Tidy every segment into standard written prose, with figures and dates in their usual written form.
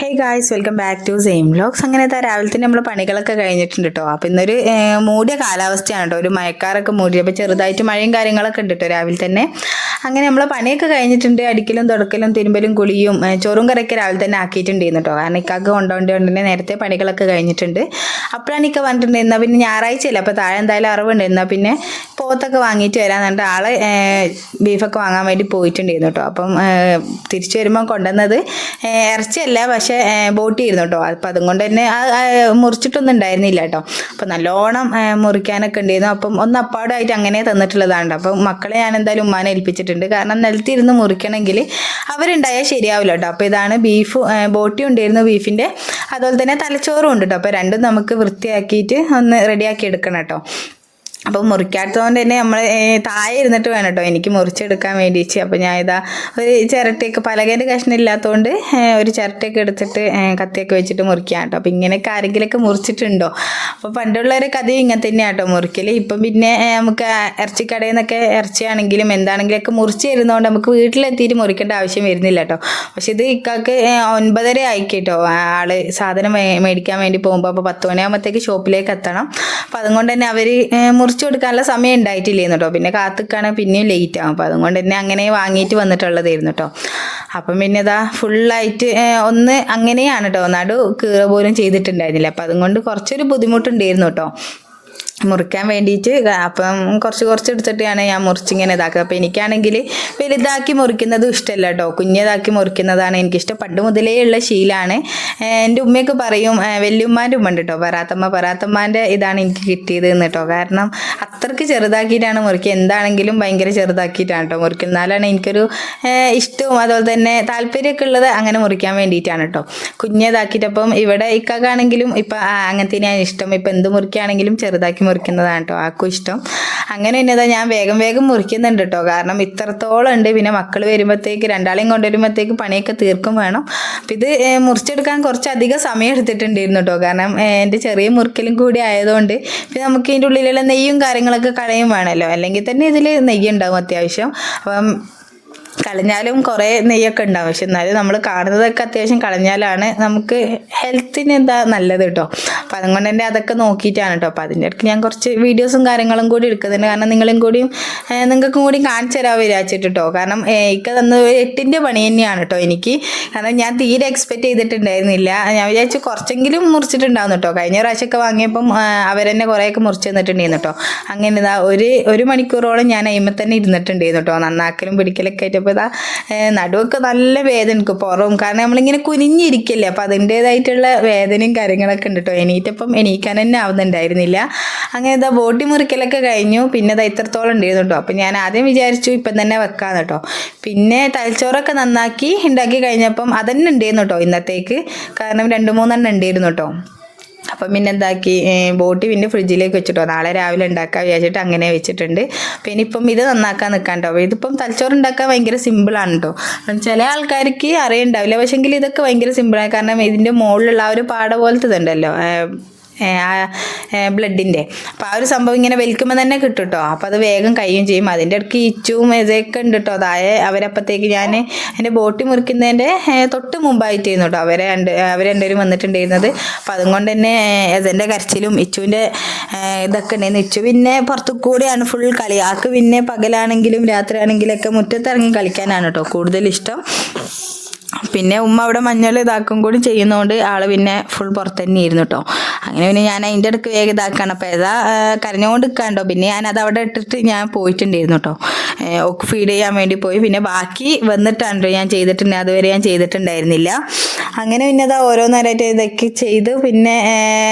Hey guys, welcome back to same vlogs. അങ്ങനത്തെ രാവിലെ തന്നെ നമ്മൾ പണികളൊക്കെ കഴിഞ്ഞിട്ടുണ്ട് കേട്ടോ. അപ്പോൾ ഇന്നൊരു മൂടിയ കാലാവസ്ഥയാണ് കേട്ടോ, ഒരു മഴക്കാറൊക്കെ മൂടി. അപ്പോൾ ചെറുതായിട്ട് മഴയും കാര്യങ്ങളൊക്കെ ഉണ്ട് കേട്ടോ രാവിലെ തന്നെ. അങ്ങനെ നമ്മൾ പണിയൊക്കെ കഴിഞ്ഞിട്ടുണ്ട്. അടിക്കലും തുടക്കലും തിരുമ്പലും കുളിയും ചോറും കറിയൊക്കെ രാവിലെ തന്നെ ആക്കിയിട്ടുണ്ടായിരുന്നു കേട്ടോ. കാരണം ഇക്കാക്ക് കൊണ്ടുകൊണ്ട് തന്നെ നേരത്തെ പണികളൊക്കെ കഴിഞ്ഞിട്ടുണ്ട്. അപ്പോഴാണ് ഇക്ക പറഞ്ഞിട്ടുണ്ട് എന്നാൽ പിന്നെ ഞായറാഴ്ചയല്ല, അപ്പോൾ താഴെ എന്തായാലും അറിവുണ്ട്, എന്നാൽ പിന്നെ പോത്തൊക്കെ വാങ്ങിയിട്ട് വരാൻ പറഞ്ഞിട്ട് ആളെ ബീഫൊക്കെ വാങ്ങാൻ വേണ്ടി പോയിട്ടുണ്ടായിരുന്നു കേട്ടോ. അപ്പം തിരിച്ചു വരുമ്പോൾ കൊണ്ടുവന്നത് ഇറച്ചിയല്ല, പക്ഷേ ബോട്ടി ആയിരുന്നു കേട്ടോ. അപ്പം അതുകൊണ്ട് തന്നെ മുറിച്ചിട്ടൊന്നും ഉണ്ടായിരുന്നില്ല കേട്ടോ. അപ്പം നല്ലോണം മുറിക്കാനൊക്കെ ഉണ്ടായിരുന്നു. അപ്പം ഒന്ന് അപ്പാടായിട്ട് അങ്ങനെ തന്നിട്ടുള്ളതാണ്. അപ്പം മക്കളെ ഞാൻ എന്തായാലും ഉമ്മാനെ ഏൽപ്പിച്ചിട്ടുണ്ട്. കാരണം നിലത്തിരുന്ന് മുറിക്കണമെങ്കിൽ അവരുണ്ടായാൽ ശരിയാവില്ല കേട്ടോ. അപ്പോൾ ഇതാണ് ബീഫ്, ബോട്ടി ഉണ്ടായിരുന്നു ബീഫിൻ്റെ, അതുപോലെ തന്നെ തലച്ചോറും ഉണ്ട് കേട്ടോ. അപ്പോൾ രണ്ടും നമുക്ക് വൃത്തിയാക്കിയിട്ട് ഒന്ന് റെഡിയാക്കി എടുക്കണം കേട്ടോ. അപ്പോൾ മുറിക്കാത്തതുകൊണ്ട് തന്നെ നമ്മൾ താഴെ ഇരുന്നിട്ട് വേണം കേട്ടോ എനിക്ക് മുറിച്ചെടുക്കാൻ വേണ്ടിയിട്ട്. അപ്പോൾ ഞാൻ ഇതാ ഒരു ചിരട്ടയൊക്കെ, പലകേൻ്റെ കഷ്ണം ഇല്ലാത്തതുകൊണ്ട് ഒരു ചിരട്ടയൊക്കെ എടുത്തിട്ട് കത്തിയൊക്കെ വെച്ചിട്ട് മുറിക്കാം കേട്ടോ. അപ്പോൾ ഇങ്ങനെയൊക്കെ ആരെങ്കിലുമൊക്കെ മുറിച്ചിട്ടുണ്ടോ? അപ്പോൾ പണ്ടുള്ളവരെ കഥയും ഇങ്ങനെ തന്നെയാണ് കേട്ടോ മുറിക്കൽ. ഇപ്പം പിന്നെ നമുക്ക് ഇറച്ചിക്കടയിൽ നിന്നൊക്കെ ഇറച്ചിയാണെങ്കിലും എന്താണെങ്കിലുമൊക്കെ മുറിച്ച് തരുന്നതുകൊണ്ട് നമുക്ക് വീട്ടിലെത്തിയിട്ട് മുറിക്കേണ്ട ആവശ്യം വരുന്നില്ല കേട്ടോ. പക്ഷെ ഇത് ഇക്കാക്ക് 9:30 ആയി കേട്ടോ ആള് സാധനം മേടിക്കാൻ വേണ്ടി പോകുമ്പോൾ. അപ്പോൾ 10 മണിയാകുമ്പോഴത്തേക്ക് ഷോപ്പിലേക്ക് എത്തണം. അപ്പോൾ അതുകൊണ്ട് തന്നെ അവർ മുറിച്ചു കൊടുക്കാനുള്ള സമയം ഉണ്ടായിട്ടില്ലേന്നു കേട്ടോ. പിന്നെ കാത്തിക്കാണെങ്കിൽ പിന്നെയും ലേറ്റ് ആകും. അപ്പോൾ അതുകൊണ്ട് തന്നെ അങ്ങനെ വാങ്ങിയിട്ട് വന്നിട്ടുള്ളതായിരുന്നു കേട്ടോ. അപ്പം പിന്നെ ഇതാ ഫുള്ളായിട്ട് ഒന്ന് അങ്ങനെയാണ് കേട്ടോ, നടു കീറ പോലും ചെയ്തിട്ടുണ്ടായിരുന്നില്ല. അപ്പം അതുകൊണ്ട് കുറച്ചൊരു ബുദ്ധിമുട്ടുണ്ടായിരുന്നു കേട്ടോ മുറിക്കാൻ വേണ്ടിയിട്ട്. അപ്പം കുറച്ച് എടുത്തിട്ടാണ് ഞാൻ മുറിച്ചിങ്ങനെ ഇതാക്കുക. അപ്പോൾ എനിക്കാണെങ്കിൽ വലുതാക്കി മുറിക്കുന്നതും ഇഷ്ടമല്ല കേട്ടോ, കുഞ്ഞതാക്കി മുറിക്കുന്നതാണ് എനിക്കിഷ്ടം. പണ്ട് മുതലേ ഉള്ള ശീലമാണ്. എൻ്റെ ഉമ്മയൊക്കെ പറയും, വല്യുമ്മാൻ്റെ ഉമ്മ ഉണ്ട് കേട്ടോ, പറാത്തമ്മാൻ്റെ ഇതാണ് എനിക്ക് കിട്ടിയത് എന്ന് കേട്ടോ. കാരണം അത്രയ്ക്ക് ചെറുതാക്കിയിട്ടാണ് മുറിക്കുക, എന്താണെങ്കിലും ഭയങ്കര ചെറുതാക്കിയിട്ടാണ് കേട്ടോ മുറിക്കുക. എന്നാലാണ് എനിക്കൊരു ഇഷ്ടവും അതുപോലെ തന്നെ താല്പര്യമൊക്കെ ഉള്ളത് അങ്ങനെ മുറിക്കാൻ വേണ്ടിയിട്ടാണ് കേട്ടോ, കുഞ്ഞതാക്കിയിട്ടപ്പം. ഇവിടെ ഇക്കാക്കാണെങ്കിലും ഇപ്പം അങ്ങനെ തന്നെയാണ് ഇഷ്ടം. ഇപ്പം എന്ത് മുറിക്കുകയാണെങ്കിലും ചെറുതാക്കി മുറിക്കുന്നതാണ് കേട്ടോ ആർക്കും ഇഷ്ടം. അങ്ങനെ തന്നെ ഞാൻ വേഗം മുറിക്കുന്നുണ്ട് കേട്ടോ. കാരണം ഇത്രത്തോളം ഉണ്ട്. പിന്നെ മക്കൾ വരുമ്പോഴത്തേക്ക് രണ്ടാളെയും കൊണ്ടുവരുമ്പോഴത്തേക്ക് പണിയൊക്കെ തീർക്കും വേണം. അപ്പം ഇത് മുറിച്ചെടുക്കാൻ കുറച്ചധികം സമയം എടുത്തിട്ടുണ്ടായിരുന്നു കേട്ടോ. കാരണം എൻ്റെ ചെറിയ മുറിക്കലും കൂടി ആയതുകൊണ്ട് പിന്നെ നമുക്ക് ഇതിൻ്റെ ഉള്ളിലുള്ള നെയ്യും കാര്യങ്ങളൊക്കെ കളയും വേണമല്ലോ, അല്ലെങ്കിൽ തന്നെ ഇതിൽ നെയ്യ് ഉണ്ടാവും അത്യാവശ്യം. അപ്പം കളഞ്ഞാലും കുറേ നെയ്യൊക്കെ ഉണ്ടാവും. പക്ഷെ എന്നാലും നമ്മൾ കാണുന്നതൊക്കെ അത്യാവശ്യം കളഞ്ഞാലാണ് നമുക്ക് ഹെൽത്തിന് എന്താ നല്ലത് കേട്ടോ. അപ്പം അതുകൊണ്ട് തന്നെ അതൊക്കെ നോക്കിയിട്ടാണ് കേട്ടോ. അപ്പോൾ അതിൻ്റെ ഇടയ്ക്ക് ഞാൻ കുറച്ച് വീഡിയോസും കാര്യങ്ങളും കൂടി എടുക്കുന്നുണ്ട്. കാരണം നിങ്ങൾക്കും കൂടി കാണിച്ചു തരാൻ വിചാരിച്ചിട്ട് കേട്ടോ. കാരണം ഇക്ക തന്ന 8ൻ്റെ പണി തന്നെയാണ് കേട്ടോ എനിക്ക്. കാരണം ഞാൻ തീരെ എക്സ്പെക്റ്റ് ചെയ്തിട്ടുണ്ടായിരുന്നില്ല. ഞാൻ വിചാരിച്ചു കുറച്ചെങ്കിലും മുറിച്ചിട്ടുണ്ടാവും കേട്ടോ. കഴിഞ്ഞ പ്രാവശ്യമൊക്കെ വാങ്ങിയപ്പം അവരെന്നെ കുറേയൊക്കെ മുറിച്ച് തന്നിട്ടുണ്ടായിരുന്നു കേട്ടോ. അങ്ങനെ ഇതാ ഒരു മണിക്കൂറോളം ഞാൻ അയിമ തന്നെ ഇരുന്നിട്ടുണ്ടായിരുന്നു കേട്ടോ, നന്നാക്കലും പിടിക്കലൊക്കെ ആയിട്ട്. അപ്പോൾ ഇതാ നടുവൊക്കെ നല്ല വേദന എനിക്ക് പുറവും, കാരണം നമ്മളിങ്ങനെ കുനിഞ്ഞിരിക്കല്ലേ. അപ്പോൾ അതിൻ്റേതായിട്ടുള്ള വേദനയും കാര്യങ്ങളൊക്കെ ഉണ്ട് കേട്ടോ. എണീക്കാൻ തന്നെ ആവുന്നുണ്ടായിരുന്നില്ല. അങ്ങനെ ഇതാ ബോട്ടി മുറിക്കലൊക്കെ കഴിഞ്ഞു. പിന്നെ ഇതാ ഇത്രത്തോളം ഉണ്ടായിരുന്നു കേട്ടോ. അപ്പം ഞാൻ ആദ്യം വിചാരിച്ചു ഇപ്പം തന്നെ വെക്കാന്ന് കേട്ടോ. പിന്നെ തലച്ചോറൊക്കെ നന്നാക്കി ഉണ്ടാക്കി കഴിഞ്ഞപ്പം അതന്നെ ഉണ്ടായിരുന്നു കേട്ടോ ഇന്നത്തേക്ക്. കാരണം 2-3 എണ്ണം ഉണ്ടായിരുന്നു കേട്ടോ. അപ്പം പിന്നെ എന്താക്കി, ബോട്ടി പിന്നെ ഫ്രിഡ്ജിലേക്ക് വെച്ചിട്ടോ, നാളെ രാവിലെ ഉണ്ടാക്കാൻ വിചാരിച്ചിട്ട് അങ്ങനെ വെച്ചിട്ടുണ്ട്. പിന്നെ ഇപ്പം ഇത് നന്നാക്കാൻ നിൽക്കാണ്ടോ. ഇതിപ്പം തലച്ചോറ് ഉണ്ടാക്കാൻ ഭയങ്കര സിമ്പിളാണ് കേട്ടോ. ചില ആൾക്കാർക്ക് അറിയണ്ടാവില്ല, പക്ഷെങ്കിൽ ഇതൊക്കെ ഭയങ്കര സിമ്പിളാണ്. കാരണം ഇതിൻ്റെ മുകളിലുള്ള ആ ഒരു പാട പോലത്തെ ഇതുണ്ടല്ലോ ബ്ലഡിൻ്റെ, അപ്പോൾ ആ ഒരു സംഭവം ഇങ്ങനെ വലിക്കുമ്പോൾ തന്നെ കിട്ടും കേട്ടോ. അപ്പോൾ അത് വേഗം കഴിയും ചെയ്യും. അതിൻ്റെ ഇടയ്ക്ക് ഇച്ചും ഇതൊക്കെ ഉണ്ട് കേട്ടോ. അതായത് അവരപ്പോഴത്തേക്ക് ഞാൻ എൻ്റെ ബോട്ടി മുറിക്കുന്നതിൻ്റെ തൊട്ട് മുമ്പായിട്ടായിരുന്നു കേട്ടോ അവർ രണ്ടുപേരും വന്നിട്ടുണ്ടായിരുന്നത്. അപ്പോൾ അതുകൊണ്ട് തന്നെ എൻ്റെ കരച്ചിലും ഇച്ചുവിൻ്റെ ഇതൊക്കെ ഉണ്ടായിരുന്നു. ഇച്ചു പിന്നെ പുറത്തു കൂടെയാണ് ഫുൾ കളി. ആൾക്ക് പിന്നെ പകലാണെങ്കിലും രാത്രി ആണെങ്കിലൊക്കെ മുറ്റത്തിറങ്ങി കളിക്കാനാണ് കേട്ടോ കൂടുതൽ ഇഷ്ടം. പിന്നെ ഉമ്മ അവിടെ മഞ്ഞൾ ഇതാക്കും കൂടി ചെയ്യുന്നതുകൊണ്ട് ആൾ പിന്നെ ഫുൾ പുറത്ത് തന്നെ ഇരുന്നു കേട്ടോ. അങ്ങനെ പിന്നെ ഞാൻ അതിൻ്റെ ഇടയ്ക്ക് വേഗം ഇതാക്കണം. അപ്പോൾ ഏതാ കരഞ്ഞുകൊണ്ട് നിൽക്കാണ്ടോ. പിന്നെ ഞാനത് അവിടെ ഇട്ടിട്ട് ഞാൻ പോയിട്ടുണ്ടായിരുന്നു കേട്ടോ, ഒക്കെ ഫീഡ് ചെയ്യാൻ വേണ്ടി പോയി. പിന്നെ ബാക്കി വന്നിട്ടാണ് ഞാൻ ചെയ്തിട്ടുണ്ട്, അതുവരെ ഞാൻ ചെയ്തിട്ടുണ്ടായിരുന്നില്ല. അങ്ങനെ പിന്നെ അതാ ഓരോന്നേരമായിട്ട് ഇതൊക്കെ ചെയ്ത് പിന്നെ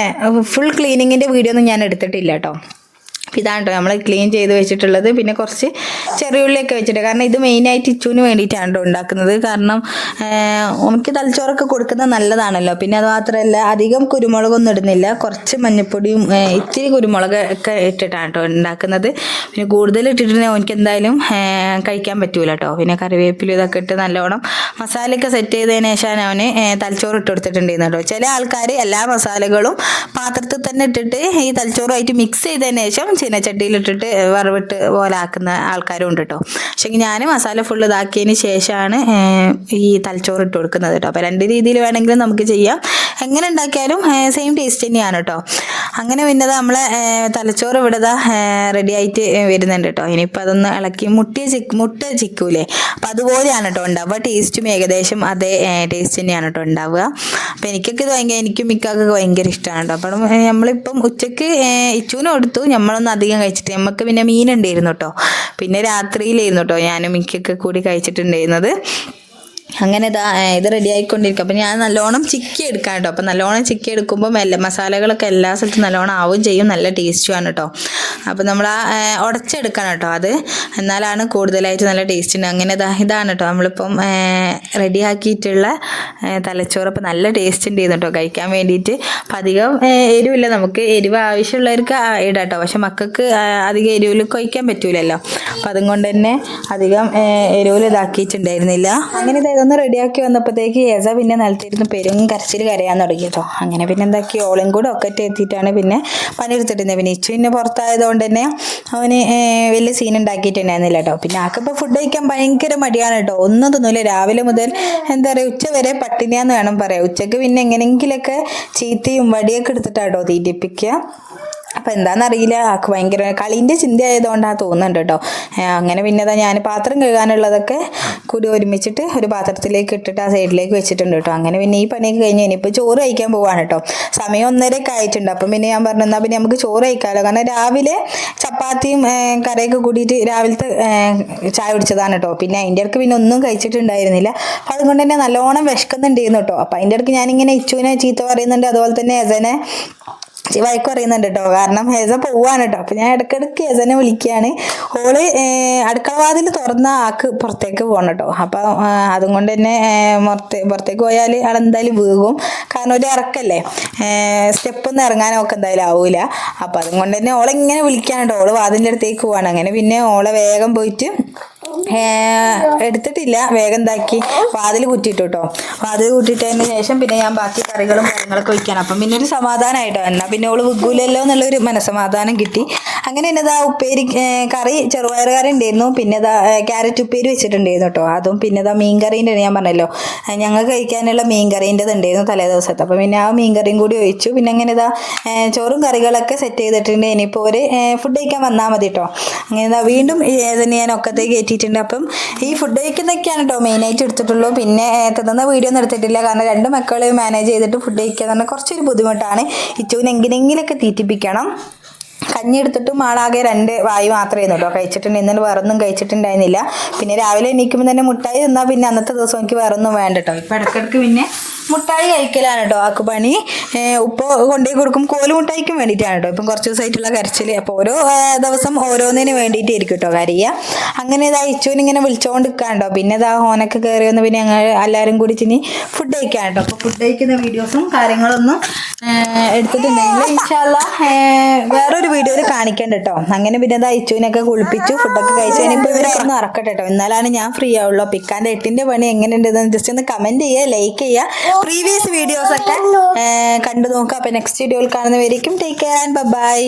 ഫുൾ ക്ലീനിങ്ങിൻ്റെ വീഡിയോ ഒന്നും ഞാൻ എടുത്തിട്ടില്ല കേട്ടോ. ഇതാണ് കേട്ടോ നമ്മൾ ക്ലീൻ ചെയ്ത് വെച്ചിട്ടുള്ളത്. പിന്നെ കുറച്ച് ചെറിയുള്ളിയൊക്കെ വെച്ചിട്ട്, കാരണം ഇത് മെയിനായിട്ട് ഇച്ചുവിന് വേണ്ടിയിട്ടാണ് കേട്ടോ ഉണ്ടാക്കുന്നത്. കാരണം നമുക്ക് തലച്ചോറൊക്കെ കൊടുക്കുന്നത് നല്ലതാണല്ലോ. പിന്നെ അത് മാത്രമല്ല അധികം കുരുമുളകൊന്നും ഇടുന്നില്ല, കുറച്ച് മഞ്ഞൾപ്പൊടിയും ഇത്തിരി കുരുമുളക് ഒക്കെ ഇട്ടിട്ടാണ് കേട്ടോ ഉണ്ടാക്കുന്നത്. പിന്നെ കൂടുതൽ ഇട്ടിട്ടുണ്ടെങ്കിൽ എനിക്ക് എന്തായാലും കഴിക്കാൻ പറ്റൂല കേട്ടോ. പിന്നെ കറിവേപ്പിലും ഇതൊക്കെ ഇട്ട് നല്ലോണം മസാലയൊക്കെ സെറ്റ് ചെയ്തതിന് ശേഷം അവന് തലച്ചോറ് ഇട്ട് കൊടുത്തിട്ടുണ്ടായിരുന്നു കേട്ടോ. ചില ആൾക്കാർ എല്ലാ മസാലകളും പാത്രത്തിൽ തന്നെ ഇട്ടിട്ട് ഈ തലച്ചോറുമായിട്ട് മിക്സ് ചെയ്തതിന് ശേഷം ചീനച്ചട്ടിയിലിട്ടിട്ട് വറവിട്ട് പോലെ ആക്കുന്ന ആൾക്കാരും ഉണ്ട് കേട്ടോ. പക്ഷേ ഞാൻ മസാല ഫുള്ള് ഇതാക്കിയതിന് ശേഷമാണ് ഈ തലച്ചോറ് ഇട്ട് കൊടുക്കുന്നത് കേട്ടോ. അപ്പോൾ 2 രീതിയിൽ വേണമെങ്കിലും നമുക്ക് ചെയ്യാം. എങ്ങനെ ഉണ്ടാക്കിയാലും സെയിം ടേസ്റ്റ് തന്നെയാണ് കേട്ടോ. അങ്ങനെ പിന്നെ നമ്മളെ തലച്ചോറ് ഇവിടെ റെഡി ആയിട്ട് വരുന്നുണ്ട് കേട്ടോ. ഇനിയിപ്പോൾ അതൊന്ന് ഇളക്കി മുട്ട ചിക്കൂലേ, അപ്പം അതുപോലെയാണ് കേട്ടോ ഉണ്ടാവുക. ടേസ്റ്റും ഏകദേശം അതേ ടേസ്റ്റ് തന്നെയാണ് കേട്ടോ ഉണ്ടാവുക. അപ്പം എനിക്കൊക്കെ ഇത് എനിക്കും മിക്കൊക്കെ ഭയങ്കര ഇഷ്ടമാണ് കേട്ടോ. അപ്പം നമ്മളിപ്പം ഉച്ചയ്ക്ക് ഇച്ചൂന് കൊടുത്തു, നമ്മളൊന്നും അധികം കഴിച്ചിട്ട് നമുക്ക് പിന്നെ മീനുണ്ടായിരുന്നു കേട്ടോ. പിന്നെ രാത്രിയിലായിരുന്നു കേട്ടോ ഞാനും മിക്കൊക്കെ കൂടി കഴിച്ചിട്ടുണ്ടായിരുന്നത്. അങ്ങനെ ഇത് റെഡി ആയിക്കൊണ്ടിരിക്കും. അപ്പം ഞാൻ നല്ലോണം ചിക്കി എടുക്കാം കേട്ടോ. അപ്പം നല്ലോണം ചിക്കി എടുക്കുമ്പോൾ മസാലകളൊക്കെ എല്ലാ സ്ഥലത്തും നല്ലോണം ആവും ചെയ്യും, നല്ല ടേസ്റ്റുമാണ് കേട്ടോ. അപ്പം നമ്മൾ ഉടച്ചെടുക്കണം കേട്ടോ, അത് എന്നാലാണ് കൂടുതലായിട്ട് നല്ല ടേസ്റ്റ് ഉണ്ട്. അങ്ങനെ ഇതാണ് കേട്ടോ നമ്മളിപ്പം റെഡിയാക്കിയിട്ടുള്ള തലച്ചോറ്. അപ്പം നല്ല ടേസ്റ്റ് ഉണ്ട് കേട്ടോ കഴിക്കാൻ വേണ്ടിയിട്ട്. അപ്പം അധികം എരിവില്ല, നമുക്ക് എരിവ് ആവശ്യമുള്ളവർക്ക് ഇടാം കേട്ടോ. പക്ഷെ മക്കൾക്ക് അധികം എരിവിൽ കഴിക്കാൻ പറ്റൂലല്ലോ. അപ്പം അതുകൊണ്ട് തന്നെ അധികം എരിവിൽ ഇതാക്കിയിട്ടുണ്ടായിരുന്നില്ല. അങ്ങനെ ഇതൊന്ന് റെഡിയാക്കി വന്നപ്പോഴത്തേക്ക് ഏസ പിന്നെ നിലത്തിരുന്ന് കരച്ചിൽ കരയാൻ തുടങ്ങി കേട്ടോ. അങ്ങനെ പിന്നെ എന്താക്കി ഓളയും കൂടെ ഒക്കെ എത്തിയിട്ടാണ് പിന്നെ പണിയെടുത്തിട്ടുണ്ടായത്. പിന്നെ ഇച്ചു പിന്നെ പുറത്തായതുകൊണ്ട് തന്നെ അവന് വലിയ സീൻ ഉണ്ടാക്കിയിട്ടുണ്ടായിരുന്നില്ല കേട്ടോ. പിന്നെ ആക്കിപ്പോൾ ഫുഡ് കഴിക്കാൻ ഭയങ്കര മടിയാണ് കേട്ടോ. ഒന്നും തിന്നില്ല. രാവിലെ മുതൽ എന്താ പറയുക, ഉച്ച വരെ പട്ടിണിയാന്ന് വേണം പറയാം. ഉച്ചക്ക് പിന്നെ എങ്ങനെയെങ്കിലൊക്കെ ചീത്തയും വടിയൊക്കെ എടുത്തിട്ടാട്ടോ തീറ്റിപ്പിക്കുക. അപ്പം എന്താണെന്നറിയില്ല, ആൾക്ക് ഭയങ്കര കളീൻ്റെ ചിന്തയായതുകൊണ്ടാണ് തോന്നുന്നുണ്ട് കേട്ടോ. അങ്ങനെ പിന്നെ ഞാൻ പാത്രം കഴുകാനുള്ളതൊക്കെ കൂടി ഒരുമിച്ചിട്ട് ഒരു പാത്രത്തിലേക്ക് ഇട്ടിട്ട് ആ സൈഡിലേക്ക് വെച്ചിട്ടുണ്ട് കേട്ടോ. അങ്ങനെ പിന്നെ ഈ പണിയൊക്കെ കഴിഞ്ഞ് ഇനിയിപ്പോൾ ചോറ് കഴിക്കാൻ പോവാണ് കേട്ടോ. സമയം 1:30 ആയിട്ടുണ്ട്. അപ്പം പിന്നെ ഞാൻ പറഞ്ഞു എന്നാൽ പിന്നെ നമുക്ക് ചോറ് കഴിക്കാമല്ലോ. കാരണം രാവിലെ ചപ്പാത്തിയും കറിയൊക്കെ കൂടിയിട്ട് രാവിലത്തെ ചായ കുടിച്ചതാണ് കേട്ടോ. പിന്നെ അതിൻ്റെ ഇടയ്ക്ക് പിന്നെ ഒന്നും കഴിച്ചിട്ടുണ്ടായിരുന്നില്ല. അപ്പം അതുകൊണ്ട് തന്നെ നല്ലോണം വിശക്കുന്നുണ്ടായിരുന്നു കേട്ടോ. അപ്പം അതിൻ്റെ ഇടയ്ക്ക് ഞാനിങ്ങനെ ഇച്ചുവിനെ ചീത്ത പറയുന്നുണ്ട്, അതുപോലെ തന്നെ എസനെ വഴക്ക് പറയുന്നുണ്ട് കേട്ടോ. കാരണം ഹേസ പോവാണ് കേട്ടോ. അപ്പം ഞാൻ ഇടയ്ക്കിടയ്ക്ക് ഹേസനെ വിളിക്കുകയാണ്. ഓള് അടുക്കളവാതിൽ തുറന്ന ആൾക്ക് പുറത്തേക്ക് പോകണം കേട്ടോ. അപ്പം അതുകൊണ്ട് തന്നെ പുറത്തേക്ക് പോയാൽ ആളെന്തായാലും വീകും. കാരണം ഒരു ഇറക്കല്ലേ, സ്റ്റെപ്പൊന്നും ഇറങ്ങാനൊക്കെ എന്തായാലും ആവൂല. അപ്പം അതുകൊണ്ട് തന്നെ ഓളെ ഇങ്ങനെ വിളിക്കുകയാണ് കേട്ടോ. ഓള് വാതിൻ്റെ അടുത്തേക്ക് പോവാണ്. അങ്ങനെ പിന്നെ ഓളെ വേഗം പോയിട്ട് എടുത്തിട്ടില്ല, വേഗം എന്താക്കി വാതിൽ കുറ്റിയിട്ടു കേട്ടോ. വാതിൽ കുറ്റിയിട്ടതിന് ശേഷം പിന്നെ ഞാൻ ബാക്കി കാര്യങ്ങളൊക്കെ വയ്ക്കാണ്. അപ്പം പിന്നെ ഒരു സമാധാനമായിട്ടോ. എന്നാൽ പിന്നെ ഓള് വിഗൂലല്ലോ എന്നുള്ളൊരു മനസ്സമാധാനം കിട്ടി. അങ്ങനെ തന്നെ ഉപ്പേരി കറി, ചെറുപയർ കറി ഉണ്ടായിരുന്നു. പിന്നെ ക്യാരറ്റ് ഉപ്പേരി വെച്ചിട്ടുണ്ടായിരുന്നു കേട്ടോ. അതും പിന്നെ മീൻ കറീൻ്റെ ഞാൻ പറഞ്ഞല്ലോ, ഞങ്ങൾക്ക് കഴിക്കാനുള്ള മീൻ കറീൻ്റെത് ഉണ്ടായിരുന്നു തലേ ദിവസത്തെ. അപ്പം പിന്നെ ആ മീൻ കറിയും കൂടി ഒഴിച്ചു. പിന്നെ അങ്ങനെ ചോറും കറികളൊക്കെ സെറ്റ് ചെയ്തിട്ടുണ്ട്. ഇനിയിപ്പോൾ ഒരു ഫുഡ് കഴിക്കാൻ വന്നാൽ മതി കേട്ടോ. അങ്ങനെ വീണ്ടും തന്നെ ഞാൻ ഒക്കത്തേക്ക് കയറ്റിയിട്ടുണ്ട്. അപ്പം ഈ ഫുഡ് കഴിക്കുന്നതൊക്കെയാണ് കേട്ടോ മെയിനായിട്ട് എടുത്തിട്ടുള്ളൂ. പിന്നെ തിന്നുന്ന വീഡിയോ ഒന്നും എടുത്തിട്ടില്ല. കാരണം 2 മക്കളെയും മാനേജ് ചെയ്തിട്ട് ഫുഡ് കഴിക്കുക എന്ന് പറഞ്ഞാൽ കുറച്ചൊരു ബുദ്ധിമുട്ടാണ്. ഇച്ചുവിന് എങ്ങനെയെങ്കിലൊക്കെ തീറ്റിപ്പിക്കണം. കഞ്ഞി എടുത്തിട്ടും ആളാകെ 2 വായി മാത്രമേ കേട്ടോ കഴിച്ചിട്ടുണ്ട്. ഇന്നലെ വേറൊന്നും കഴിച്ചിട്ടുണ്ടായിരുന്നില്ല. പിന്നെ രാവിലെ എണീക്കുമ്പോൾ തന്നെ മുട്ടായി തിന്നാൽ പിന്നെ അന്നത്തെ ദിവസം എനിക്ക് വേറൊന്നും വേണ്ട കേട്ടോ. ഇപ്പം ഇടയ്ക്കിടയ്ക്ക് പിന്നെ മുട്ടായി കഴിക്കലാണ് കേട്ടോ ആക്ക് പണി. ഉപ്പ് കൊണ്ടുപോയി കൊടുക്കും, കോല് മുട്ടായിക്കും വേണ്ടിയിട്ടാണ് കേട്ടോ ഇപ്പം കുറച്ച് ദിവസമായിട്ടുള്ള കരച്ചിൽ. അപ്പോൾ ഓരോ ദിവസം ഓരോന്നിന് വേണ്ടിയിട്ടായിരിക്കും കേട്ടോ കരയുക. അങ്ങനെ ഇച്ചുവിനിങ്ങനെ വിളിച്ചുകൊണ്ട് നിൽക്കാണ്ടോ. പിന്നെ ഓനൊക്കെ കയറി വന്ന് പിന്നെ ഞങ്ങൾ എല്ലാവരും കൂടി ഇനി ഫുഡ് കഴിക്കാൻ കേട്ടോ. അപ്പോൾ ഫുഡ് കഴിക്കുന്ന വീഡിയോസും കാര്യങ്ങളൊന്നും എടുത്തിട്ടുണ്ടെങ്കിൽ ഇൻഷാ അല്ലാഹ് വേറൊരു വീഡിയോയിൽ കാണിക്കണ്ട കേട്ടോ. അങ്ങനെ പിന്നെ ഇച്ചുവിനൊക്കെ കുളിപ്പിച്ചു, ഫുഡൊക്കെ കഴിച്ചു. ഇനിയിപ്പോൾ ഇവരൊക്കെ ഒന്ന് ഇറക്കട്ടെ കേട്ടോ, എന്നാലാണ് ഞാൻ ഫ്രീ ആവുള്ളൂ. പിക്കാൻ്റെ 8ൻ്റെ പണി എങ്ങനെയുണ്ടെന്ന് ജസ്റ്റ് ഒന്ന് കമൻറ്റ് ചെയ്യുക, ലൈക്ക് ചെയ്യുക. പ്രീവിയസ് വീഡിയോസൊക്കെ കണ്ടു നോക്കുക. അപ്പോൾ നെക്സ്റ്റ് വീഡിയോയിൽ കാണുന്നവരേക്കും ടേക്ക് കെയർ ആൻഡ് ബൈ.